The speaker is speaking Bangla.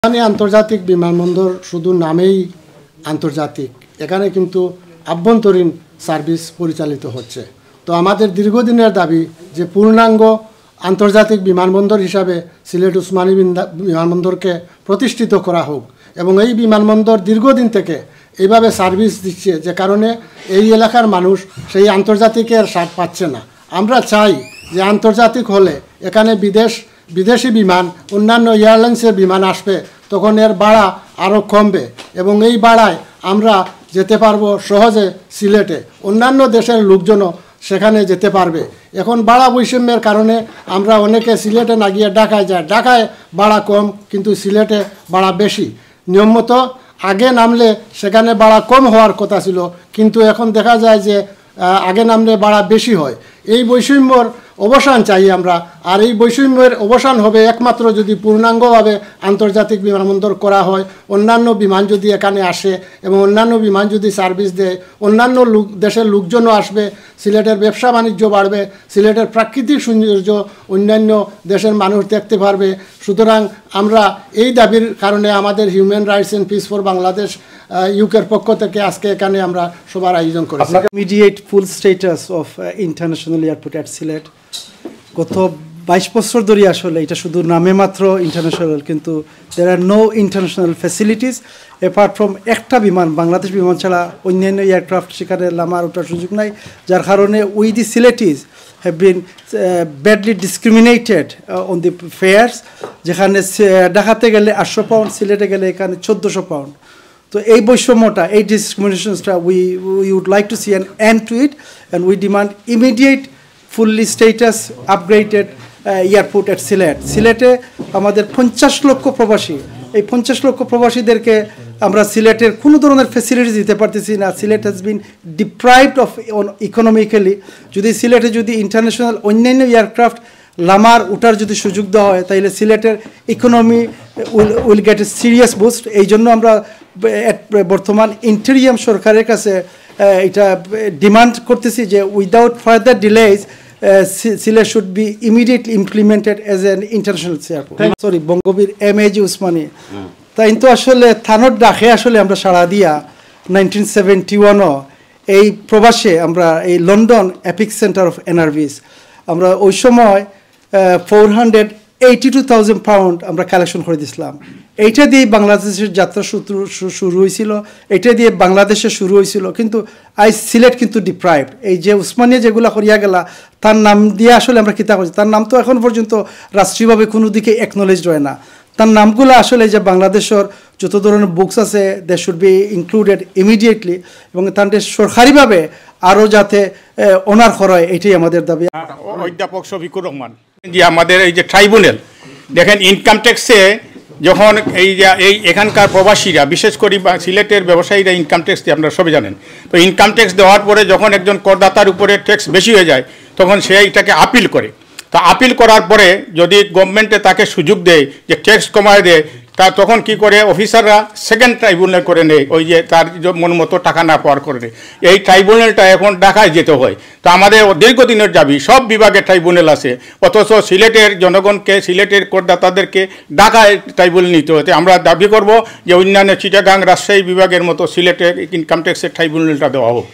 এখানে আন্তর্জাতিক বিমানবন্দর শুধু নামেই আন্তর্জাতিক, এখানে কিন্তু আভ্যন্তরীণ সার্ভিস পরিচালিত হচ্ছে। তো আমাদের দীর্ঘদিনের দাবি যে পূর্ণাঙ্গ আন্তর্জাতিক বিমানবন্দর হিসাবে সিলেট উসমানী বিমানবন্দরকে প্রতিষ্ঠিত করা হোক এবং এই বিমানবন্দর দীর্ঘদিন থেকে এইভাবে সার্ভিস দিচ্ছে, যে কারণে এই এলাকার মানুষ সেই আন্তর্জাতিকের স্বাদ পাচ্ছে না। আমরা চাই যে আন্তর্জাতিক হলে এখানে বিদেশি বিমান, অন্যান্য এয়ারলাইন্সের বিমান আসবে, তখন এর ভাড়া আরও কমবে এবং এই ভাড়ায় আমরা যেতে পারবো সহজে সিলেটে, অন্যান্য দেশের লোকজনও সেখানে যেতে পারবে। এখন ভাড়া বৈষম্যের কারণে আমরা অনেকে সিলেটে না গিয়ে ঢাকায় যায়, ঢাকায় ভাড়া কম কিন্তু সিলেটে ভাড়া বেশি। নিয়মমতো আগে নামলে সেখানে ভাড়া কম হওয়ার কথা ছিল, কিন্তু এখন দেখা যায় যে আগে নামলে ভাড়া বেশি হয়। এই বৈষম্যর অবসান চাই আমরা, আর এই বৈষম্যের অবসান হবে একমাত্র যদি পূর্ণাঙ্গভাবে আন্তর্জাতিক বিমানবন্দর করা হয়। অন্যান্য বিমান যদি এখানে আসে এবং অন্যান্য বিমান যদি সার্ভিস দেয়, অন্যান্য দেশের লোকজনও আসবে, সিলেটের ব্যবসা বাণিজ্য বাড়বে, সিলেটের প্রাকৃতিক সৌন্দর্য অন্যান্য দেশের মানুষ দেখতে পারবে। সুতরাং আমরা এই দাবির কারণে আমাদের human rights and peace for Bangladesh ইউকের পক্ষ থেকে আজকে এখানে আমরা সবার আয়োজন করেছি। Immediate full status of international airport at Sylhet গত 22 বছর ধরে আসলে এটা শুধু নামে মাত্র ইন্টারন্যাশনাল, কিন্তু there are no international facilities apart from একটা বিমান, বাংলাদেশ বিমান ছাড়া অন্যান্য এয়ারক্রাফট সেখানে নামার ওঠার সুযোগ নাই, যার কারণে we the Sylhetis have been badly discriminated on the fares. যেখানে ঢাকাতে গেলে 800 পাউন্ড, সিলেটে গেলে এখানে 1400 পাউন্ড। তো এই বৈষম্যটা, এই ডিসক্রিমিনেশনসটা we would like to see an end to it, and we demand immediate fully status upgraded airport at Sylhet. সিলেটে আমাদের 50 লক্ষ প্রবাসী, এই 50 লক্ষ প্রবাসীদেরকে আমরা সিলেটের কোনো ধরনের ফ্যাসিলিটিস দিতে পারতেছি না। Sylhet has been deprived of economically. যদি সিলেটে যদি ইন্টারন্যাশনাল অন্যান্য এয়ারক্রাফট লামার ওঠার যদি সুযোগ দেওয়া হয়, তাহলে সিলেটের economy will get A serious boost. এই জন্য আমরা বর্তমান ইন্টেরিয়াম সরকারের কাছে এটা ডিমান্ড করতেছি যে without further delays Sylhet should be immediately implemented as an international airport. Sorry, Bangabir M A G. Osmani তাই তো আসলে থানোর ডাকে আসলে আমরা সাড়া দিয়া 1971 এই প্রবাসে আমরা এই লন্ডন এপিক সেন্টার অফ এনআরভিস আমরা ওই সময় 482,000 পাউন্ড আমরা কালেকশন করে দিয়েছিলাম। এইটা দিয়ে বাংলাদেশের যাত্রা শুরু হয়েছিল, এটা দিয়ে বাংলাদেশে শুরু হয়েছিল, কিন্তু সিলেট কিন্তু ডিপ্রাইভড। এই যে উসমানিয়া যেগুলো করিয়া গেলা, তার নাম দিয়ে আসলে আমরা কিতা করছি, তার নাম তো এখন পর্যন্ত রাষ্ট্রীয়ভাবে কোনো দিকে একনোলেজড হয় না। তার নামগুলো আসলে যে বাংলাদেশের যত ধরনের বুকস আছে they should be included immediately, এবং তাদের সরকারিভাবে আরও যাতে অনার করা হয়, এটাই আমাদের দাবি। অধ্যাপক শফিকুর রহমান, যে আমাদের এই যে ট্রাইব্যুনাল দেখেন, ইনকাম ট্যাক্সে যখন এই এখানকার প্রবাসীরা, বিশেষ করে সিলেটের ব্যবসায়ীরা ইনকাম ট্যাক্স দিয়ে, আপনারা সবাই জানেন, তো ইনকাম ট্যাক্স দেওয়ার পরে যখন একজন করদাতার উপরে ট্যাক্স বেশি হয়ে যায়, তখন সে এটাকে আপিল করে। তো আপিল করার পরে যদি গভর্নমেন্টে তাকে সুযোগ দেয় যে ট্যাক্স কমায় দেয়, তখন কি করে অফিসাররা সেকেন্ড ট্রাইব্যুনাল করে নেয়, ওই যে তার মন মতো টাকা না পাওয়ার করে নেয়। এই ট্রাইব্যুনালটা এখন ঢাকায় যেতে হয়। তো আমাদের দীর্ঘদিনের দাবি, সব বিভাগে ট্রাইব্যুনাল আছে, অথচ সিলেটের জনগণকে, সিলেটের করদাতাদেরকে ঢাকায় ট্রাইব্যুনাল নিতে হতে। আমরা দাবি করব যে অন্যান্য চিটাগাং, রাজশাহী বিভাগের মতো সিলেটের ইনকাম ট্যাক্সের ট্রাইব্যুনালটা দেওয়া হোক।